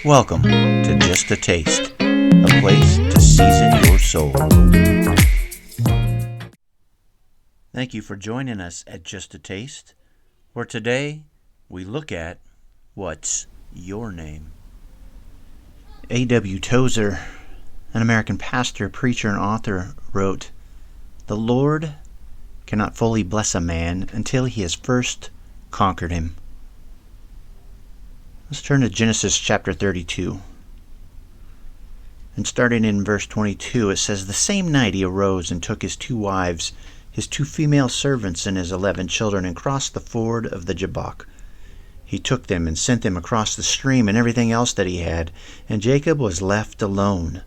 Welcome to Just a Taste, a place to season your soul. Thank you for joining us at Just a Taste, where today we look at what's your name. A.W. Tozer, an American pastor, preacher, and author, wrote, "The Lord cannot fully bless a man until he has first conquered him." Let's turn to Genesis chapter 32. And starting in verse 22, it says, "The same night he arose and took his 2 wives, his 2 female servants, and his 11 children, and crossed the ford of the Jabbok. He took them and sent them across the stream and everything else that he had, and Jacob was left alone.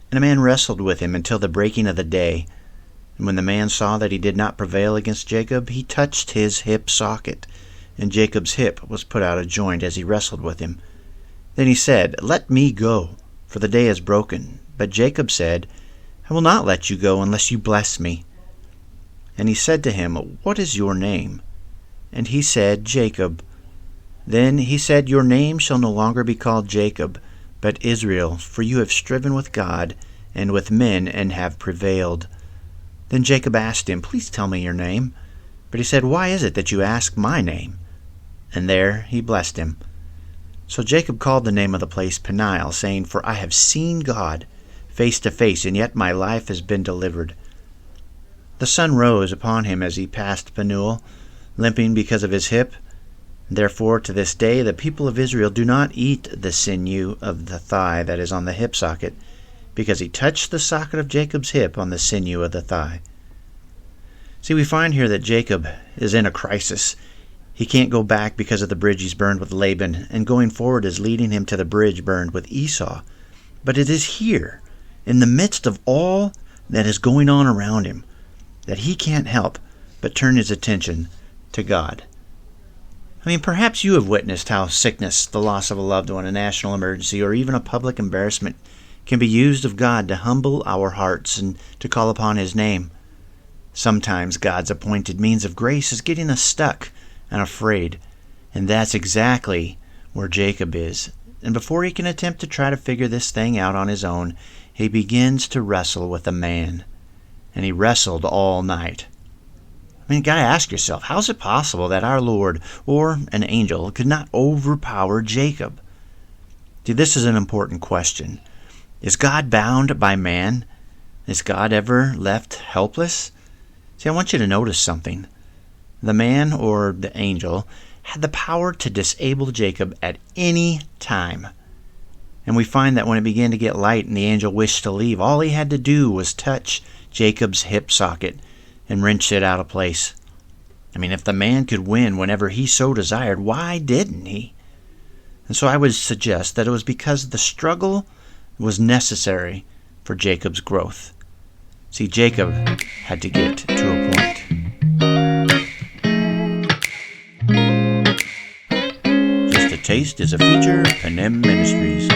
And a man wrestled with him until the breaking of the day. And when the man saw that he did not prevail against Jacob, he touched his hip socket, and Jacob's hip was put out of joint as he wrestled with him. Then he said, 'Let me go, for the day is broken.' But Jacob said, 'I will not let you go unless you bless me.' And he said to him, 'What is your name?' And he said, 'Jacob.' Then he said, 'Your name shall no longer be called Jacob, but Israel, for you have striven with God and with men and have prevailed.' Then Jacob asked him, 'Please tell me your name.' But he said, 'Why is it that you ask my name?' And there he blessed him. So Jacob called the name of the place Peniel, saying, 'For I have seen God face to face, and yet my life has been delivered.' The sun rose upon him as he passed Penuel, limping because of his hip. Therefore to this day the people of Israel do not eat the sinew of the thigh that is on the hip socket, because he touched the socket of Jacob's hip on the sinew of the thigh." See, we find here that Jacob is in a crisis. He can't go back because of the bridge he's burned with Laban, and going forward is leading him to the bridge burned with Esau. But it is here, in the midst of all that is going on around him, that he can't help but turn his attention to God. I mean, perhaps you have witnessed how sickness, the loss of a loved one, a national emergency, or even a public embarrassment can be used of God to humble our hearts and to call upon His name. Sometimes God's appointed means of grace is getting us stuck and afraid, and that's exactly where Jacob is. And before he can attempt to try to figure this thing out on his own, he begins to wrestle with a man. And he wrestled all night. I mean, you got to ask yourself, how is it possible that our Lord or an angel could not overpower Jacob? See, this is an important question. Is God bound by man? Is God ever left helpless? See, I want you to notice something. The man, or the angel, had the power to disable Jacob at any time. And we find that when it began to get light and the angel wished to leave, all he had to do was touch Jacob's hip socket and wrench it out of place. I mean, if the man could win whenever he so desired, why didn't he? And so I would suggest that it was because the struggle was necessary for Jacob's growth. See, Jacob had to get to a point. Just a Taste is a feature of Panem Ministries.